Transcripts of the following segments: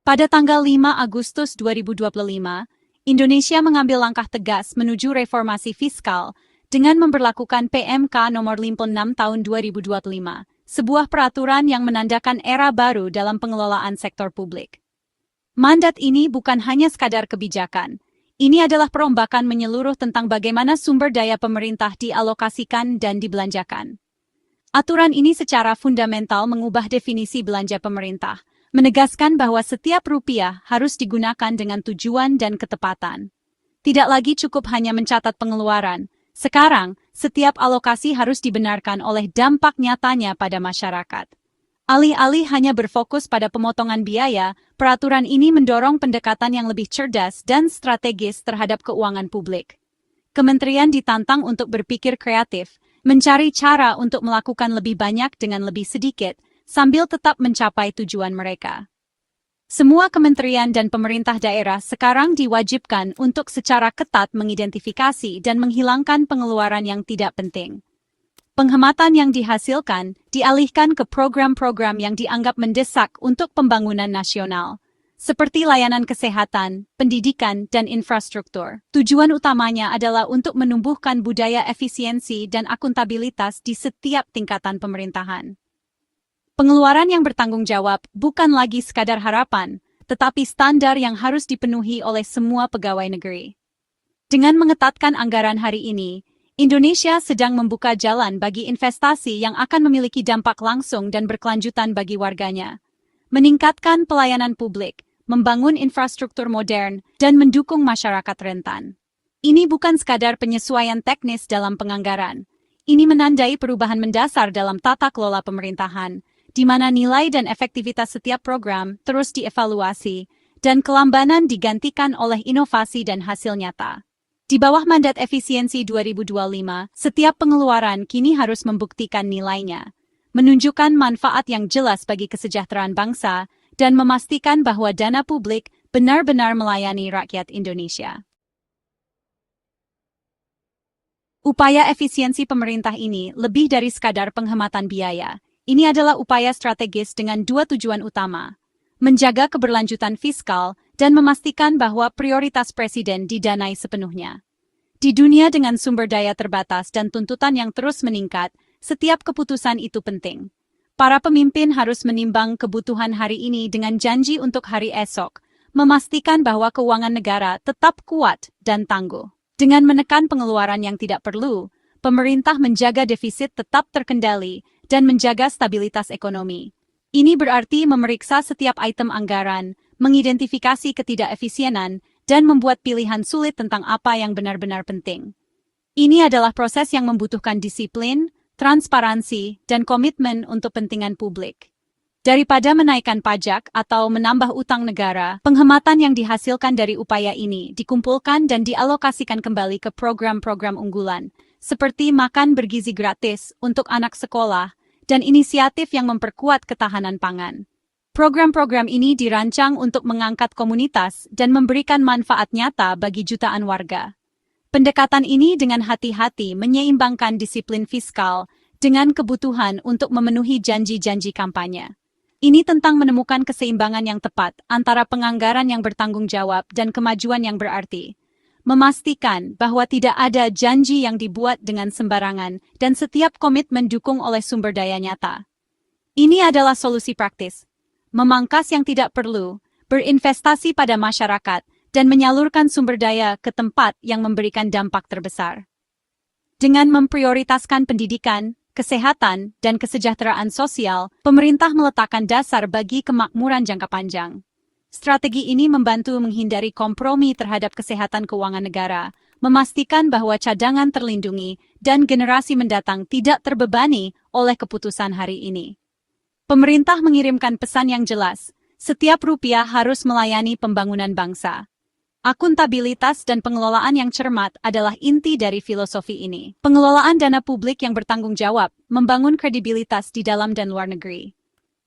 Pada tanggal 5 Agustus 2025, Indonesia mengambil langkah tegas menuju reformasi fiskal dengan memberlakukan PMK nomor 56 tahun 2025, sebuah peraturan yang menandakan era baru dalam pengelolaan sektor publik. Mandat ini bukan hanya sekadar kebijakan. Ini adalah perombakan menyeluruh tentang bagaimana sumber daya pemerintah dialokasikan dan dibelanjakan. Aturan ini secara fundamental mengubah definisi belanja pemerintah, menegaskan bahwa setiap rupiah harus digunakan dengan tujuan dan ketepatan. Tidak lagi cukup hanya mencatat pengeluaran. Sekarang, setiap alokasi harus dibenarkan oleh dampak nyatanya pada masyarakat. Alih-alih hanya berfokus pada pemotongan biaya, peraturan ini mendorong pendekatan yang lebih cerdas dan strategis terhadap keuangan publik. Kementerian ditantang untuk berpikir kreatif, mencari cara untuk melakukan lebih banyak dengan lebih sedikit, sambil tetap mencapai tujuan mereka. Semua kementerian dan pemerintah daerah sekarang diwajibkan untuk secara ketat mengidentifikasi dan menghilangkan pengeluaran yang tidak penting. Penghematan yang dihasilkan dialihkan ke program-program yang dianggap mendesak untuk pembangunan nasional, seperti layanan kesehatan, pendidikan, dan infrastruktur. Tujuan utamanya adalah untuk menumbuhkan budaya efisiensi dan akuntabilitas di setiap tingkatan pemerintahan. Pengeluaran yang bertanggung jawab bukan lagi sekadar harapan, tetapi standar yang harus dipenuhi oleh semua pegawai negeri. Dengan mengetatkan anggaran hari ini, Indonesia sedang membuka jalan bagi investasi yang akan memiliki dampak langsung dan berkelanjutan bagi warganya. Meningkatkan pelayanan publik, membangun infrastruktur modern, dan mendukung masyarakat rentan. Ini bukan sekadar penyesuaian teknis dalam penganggaran. Ini menandai perubahan mendasar dalam tata kelola pemerintahan, di mana nilai dan efektivitas setiap program terus dievaluasi, dan kelambanan digantikan oleh inovasi dan hasil nyata. Di bawah mandat efisiensi 2025, setiap pengeluaran kini harus membuktikan nilainya, menunjukkan manfaat yang jelas bagi kesejahteraan bangsa, dan memastikan bahwa dana publik benar-benar melayani rakyat Indonesia. Upaya efisiensi pemerintah ini lebih dari sekadar penghematan biaya. Ini adalah upaya strategis dengan dua tujuan utama: menjaga keberlanjutan fiskal dan memastikan bahwa prioritas presiden didanai sepenuhnya. Di dunia dengan sumber daya terbatas dan tuntutan yang terus meningkat, setiap keputusan itu penting. Para pemimpin harus menimbang kebutuhan hari ini dengan janji untuk hari esok, memastikan bahwa keuangan negara tetap kuat dan tangguh. Dengan menekan pengeluaran yang tidak perlu, pemerintah menjaga defisit tetap terkendali dan menjaga stabilitas ekonomi. Ini berarti memeriksa setiap item anggaran, mengidentifikasi ketidakefisienan, dan membuat pilihan sulit tentang apa yang benar-benar penting. Ini adalah proses yang membutuhkan disiplin, transparansi, dan komitmen untuk kepentingan publik. Daripada menaikkan pajak atau menambah utang negara, penghematan yang dihasilkan dari upaya ini dikumpulkan dan dialokasikan kembali ke program-program unggulan, seperti makan bergizi gratis untuk anak sekolah, dan inisiatif yang memperkuat ketahanan pangan. Program-program ini dirancang untuk mengangkat komunitas dan memberikan manfaat nyata bagi jutaan warga. Pendekatan ini dengan hati-hati menyeimbangkan disiplin fiskal dengan kebutuhan untuk memenuhi janji-janji kampanye. Ini tentang menemukan keseimbangan yang tepat antara penganggaran yang bertanggung jawab dan kemajuan yang berarti. Memastikan bahwa tidak ada janji yang dibuat dengan sembarangan dan setiap komitmen didukung oleh sumber daya nyata. Ini adalah solusi praktis. Memangkas yang tidak perlu, berinvestasi pada masyarakat, dan menyalurkan sumber daya ke tempat yang memberikan dampak terbesar. Dengan memprioritaskan pendidikan, kesehatan, dan kesejahteraan sosial, pemerintah meletakkan dasar bagi kemakmuran jangka panjang. Strategi ini membantu menghindari kompromi terhadap kesehatan keuangan negara, memastikan bahwa cadangan terlindungi dan generasi mendatang tidak terbebani oleh keputusan hari ini. Pemerintah mengirimkan pesan yang jelas, setiap rupiah harus melayani pembangunan bangsa. Akuntabilitas dan pengelolaan yang cermat adalah inti dari filosofi ini. Pengelolaan dana publik yang bertanggung jawab, membangun kredibilitas di dalam dan luar negeri.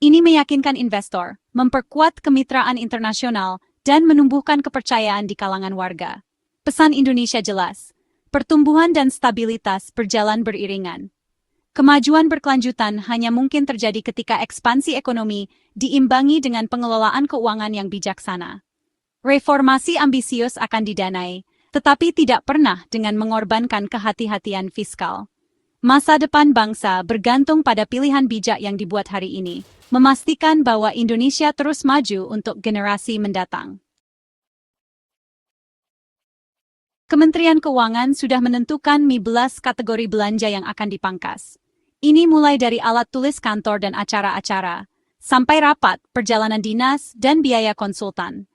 Ini meyakinkan investor, memperkuat kemitraan internasional, dan menumbuhkan kepercayaan di kalangan warga. Pesan Indonesia jelas, pertumbuhan dan stabilitas berjalan beriringan. Kemajuan berkelanjutan hanya mungkin terjadi ketika ekspansi ekonomi diimbangi dengan pengelolaan keuangan yang bijaksana. Reformasi ambisius akan didanai, tetapi tidak pernah dengan mengorbankan kehati-hatian fiskal. Masa depan bangsa bergantung pada pilihan bijak yang dibuat hari ini, memastikan bahwa Indonesia terus maju untuk generasi mendatang. Kementerian Keuangan sudah menentukan 15 kategori belanja yang akan dipangkas. Ini mulai dari alat tulis kantor dan acara-acara, sampai rapat, perjalanan dinas, dan biaya konsultan.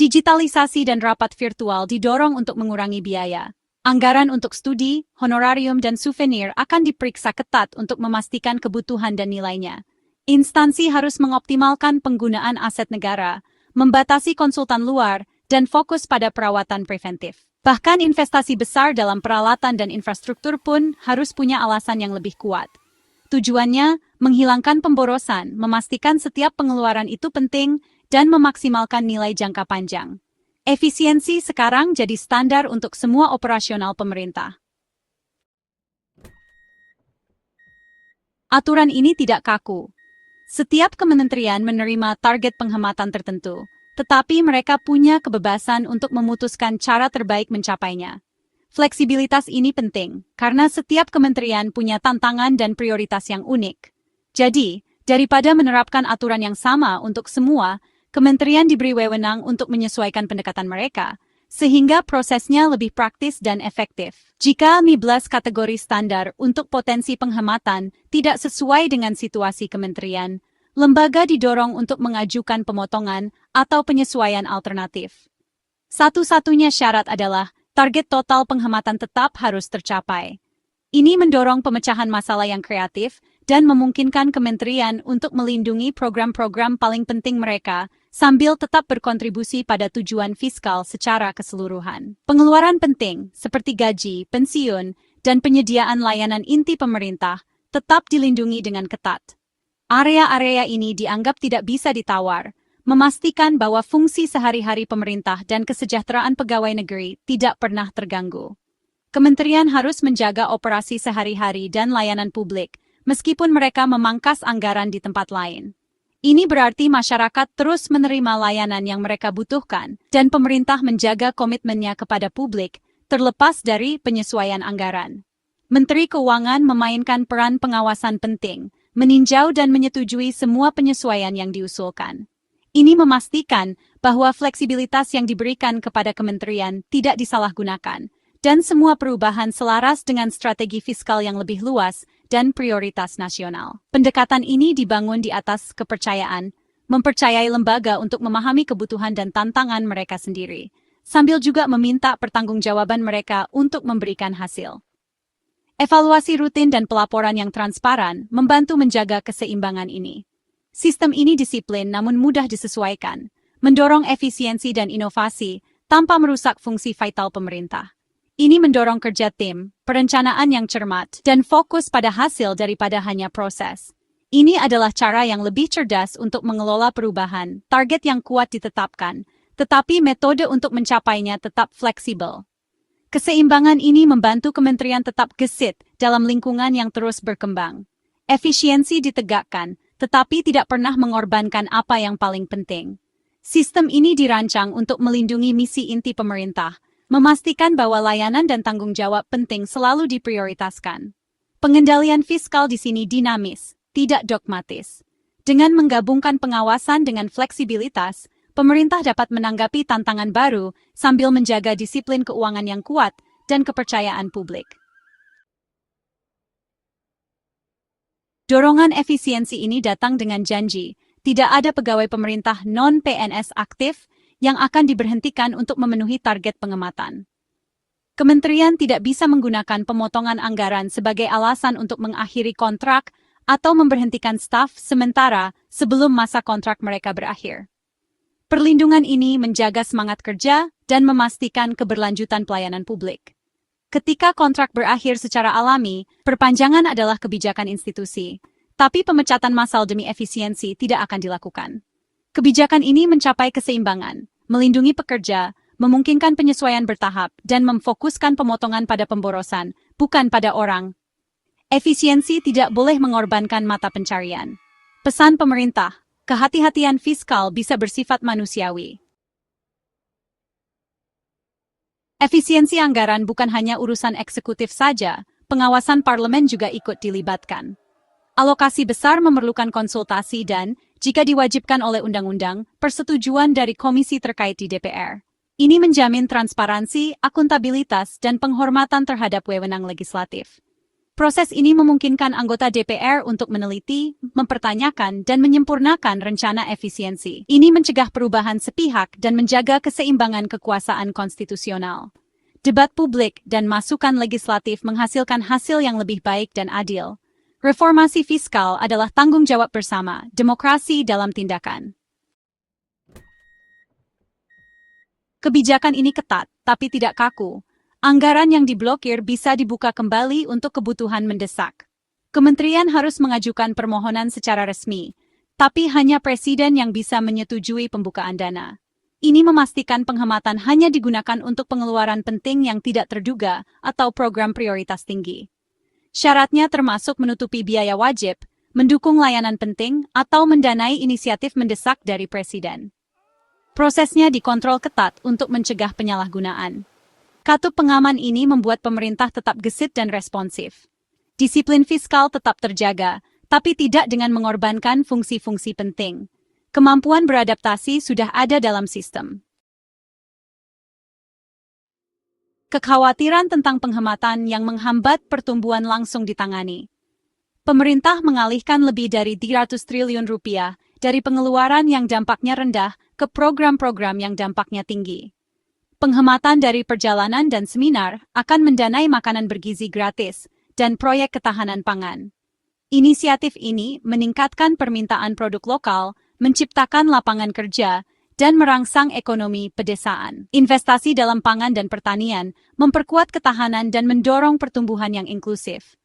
Digitalisasi dan rapat virtual didorong untuk mengurangi biaya. Anggaran untuk studi, honorarium, dan souvenir akan diperiksa ketat untuk memastikan kebutuhan dan nilainya. Instansi harus mengoptimalkan penggunaan aset negara, membatasi konsultan luar, dan fokus pada perawatan preventif. Bahkan investasi besar dalam peralatan dan infrastruktur pun harus punya alasan yang lebih kuat. Tujuannya, menghilangkan pemborosan, memastikan setiap pengeluaran itu penting, dan memaksimalkan nilai jangka panjang. Efisiensi sekarang jadi standar untuk semua operasional pemerintah. Aturan ini tidak kaku. Setiap kementerian menerima target penghematan tertentu, tetapi mereka punya kebebasan untuk memutuskan cara terbaik mencapainya. Fleksibilitas ini penting, karena setiap kementerian punya tantangan dan prioritas yang unik. Jadi, daripada menerapkan aturan yang sama untuk semua, kementerian diberi wewenang untuk menyesuaikan pendekatan mereka, sehingga prosesnya lebih praktis dan efektif. Jika 15 kategori standar untuk potensi penghematan tidak sesuai dengan situasi kementerian, lembaga didorong untuk mengajukan pemotongan atau penyesuaian alternatif. Satu-satunya syarat adalah target total penghematan tetap harus tercapai. Ini mendorong pemecahan masalah yang kreatif dan memungkinkan kementerian untuk melindungi program-program paling penting mereka sambil tetap berkontribusi pada tujuan fiskal secara keseluruhan. Pengeluaran penting seperti gaji, pensiun, dan penyediaan layanan inti pemerintah tetap dilindungi dengan ketat. Area-area ini dianggap tidak bisa ditawar, memastikan bahwa fungsi sehari-hari pemerintah dan kesejahteraan pegawai negeri tidak pernah terganggu. Kementerian harus menjaga operasi sehari-hari dan layanan publik, meskipun mereka memangkas anggaran di tempat lain. Ini berarti masyarakat terus menerima layanan yang mereka butuhkan, dan pemerintah menjaga komitmennya kepada publik, terlepas dari penyesuaian anggaran. Menteri Keuangan memainkan peran pengawasan penting, meninjau dan menyetujui semua penyesuaian yang diusulkan. Ini memastikan bahwa fleksibilitas yang diberikan kepada kementerian tidak disalahgunakan, dan semua perubahan selaras dengan strategi fiskal yang lebih luas dan prioritas nasional. Pendekatan ini dibangun di atas kepercayaan, mempercayai lembaga untuk memahami kebutuhan dan tantangan mereka sendiri, sambil juga meminta pertanggungjawaban mereka untuk memberikan hasil. Evaluasi rutin dan pelaporan yang transparan membantu menjaga keseimbangan ini. Sistem ini disiplin namun mudah disesuaikan, mendorong efisiensi dan inovasi tanpa merusak fungsi vital pemerintah. Ini mendorong kerja tim, perencanaan yang cermat, dan fokus pada hasil daripada hanya proses. Ini adalah cara yang lebih cerdas untuk mengelola perubahan, target yang kuat ditetapkan, tetapi metode untuk mencapainya tetap fleksibel. Keseimbangan ini membantu kementerian tetap gesit dalam lingkungan yang terus berkembang. Efisiensi ditegakkan, tetapi tidak pernah mengorbankan apa yang paling penting. Sistem ini dirancang untuk melindungi misi inti pemerintah, memastikan bahwa layanan dan tanggung jawab penting selalu diprioritaskan. Pengendalian fiskal di sini dinamis, tidak dogmatis. Dengan menggabungkan pengawasan dengan fleksibilitas, pemerintah dapat menanggapi tantangan baru sambil menjaga disiplin keuangan yang kuat dan kepercayaan publik. Dorongan efisiensi ini datang dengan janji, tidak ada pegawai pemerintah non-PNS aktif yang akan diberhentikan untuk memenuhi target penghematan. Kementerian tidak bisa menggunakan pemotongan anggaran sebagai alasan untuk mengakhiri kontrak atau memberhentikan staf sementara sebelum masa kontrak mereka berakhir. Perlindungan ini menjaga semangat kerja dan memastikan keberlanjutan pelayanan publik. Ketika kontrak berakhir secara alami, perpanjangan adalah kebijakan institusi, tapi pemecatan massal demi efisiensi tidak akan dilakukan. Kebijakan ini mencapai keseimbangan, melindungi pekerja, memungkinkan penyesuaian bertahap, dan memfokuskan pemotongan pada pemborosan, bukan pada orang. Efisiensi tidak boleh mengorbankan mata pencarian. Pesan pemerintah, kehati-hatian fiskal bisa bersifat manusiawi. Efisiensi anggaran bukan hanya urusan eksekutif saja, pengawasan parlemen juga ikut dilibatkan. Alokasi besar memerlukan konsultasi dan, jika diwajibkan oleh undang-undang, persetujuan dari komisi terkait di DPR. Ini menjamin transparansi, akuntabilitas, dan penghormatan terhadap wewenang legislatif. Proses ini memungkinkan anggota DPR untuk meneliti, mempertanyakan, dan menyempurnakan rencana efisiensi. Ini mencegah perubahan sepihak dan menjaga keseimbangan kekuasaan konstitusional. Debat publik dan masukan legislatif menghasilkan hasil yang lebih baik dan adil. Reformasi fiskal adalah tanggung jawab bersama, demokrasi dalam tindakan. Kebijakan ini ketat, tapi tidak kaku. Anggaran yang diblokir bisa dibuka kembali untuk kebutuhan mendesak. Kementerian harus mengajukan permohonan secara resmi, tapi hanya presiden yang bisa menyetujui pembukaan dana. Ini memastikan penghematan hanya digunakan untuk pengeluaran penting yang tidak terduga atau program prioritas tinggi. Syaratnya termasuk menutupi biaya wajib, mendukung layanan penting, atau mendanai inisiatif mendesak dari presiden. Prosesnya dikontrol ketat untuk mencegah penyalahgunaan. Katup pengaman ini membuat pemerintah tetap gesit dan responsif. Disiplin fiskal tetap terjaga, tapi tidak dengan mengorbankan fungsi-fungsi penting. Kemampuan beradaptasi sudah ada dalam sistem. Kekhawatiran tentang penghematan yang menghambat pertumbuhan langsung ditangani. Pemerintah mengalihkan lebih dari 300 triliun rupiah dari pengeluaran yang dampaknya rendah ke program-program yang dampaknya tinggi. Penghematan dari perjalanan dan seminar akan mendanai makanan bergizi gratis dan proyek ketahanan pangan. Inisiatif ini meningkatkan permintaan produk lokal, menciptakan lapangan kerja, dan merangsang ekonomi pedesaan. Investasi dalam pangan dan pertanian memperkuat ketahanan dan mendorong pertumbuhan yang inklusif.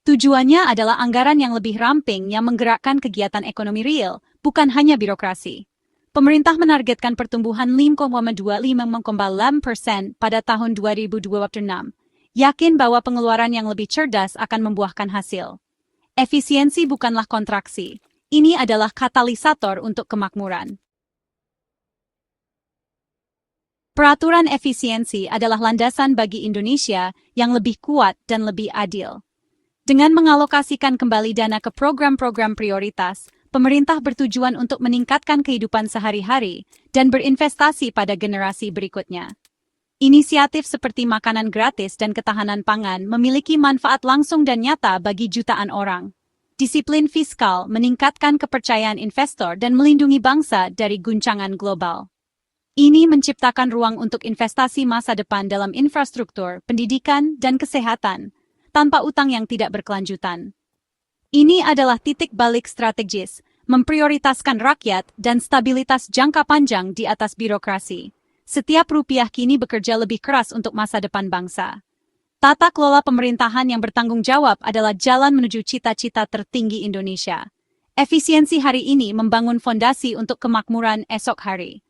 Tujuannya adalah anggaran yang lebih ramping yang menggerakkan kegiatan ekonomi real, bukan hanya birokrasi. Pemerintah menargetkan pertumbuhan 5,25% pada tahun 2026. Yakin bahwa pengeluaran yang lebih cerdas akan membuahkan hasil. Efisiensi bukanlah kontraksi. Ini adalah katalisator untuk kemakmuran. Peraturan efisiensi adalah landasan bagi Indonesia yang lebih kuat dan lebih adil. Dengan mengalokasikan kembali dana ke program-program prioritas, pemerintah bertujuan untuk meningkatkan kehidupan sehari-hari dan berinvestasi pada generasi berikutnya. Inisiatif seperti makanan gratis dan ketahanan pangan memiliki manfaat langsung dan nyata bagi jutaan orang. Disiplin fiskal meningkatkan kepercayaan investor dan melindungi bangsa dari guncangan global. Ini menciptakan ruang untuk investasi masa depan dalam infrastruktur, pendidikan, dan kesehatan, tanpa utang yang tidak berkelanjutan. Ini adalah titik balik strategis, memprioritaskan rakyat dan stabilitas jangka panjang di atas birokrasi. Setiap rupiah kini bekerja lebih keras untuk masa depan bangsa. Tata kelola pemerintahan yang bertanggung jawab adalah jalan menuju cita-cita tertinggi Indonesia. Efisiensi hari ini membangun fondasi untuk kemakmuran esok hari.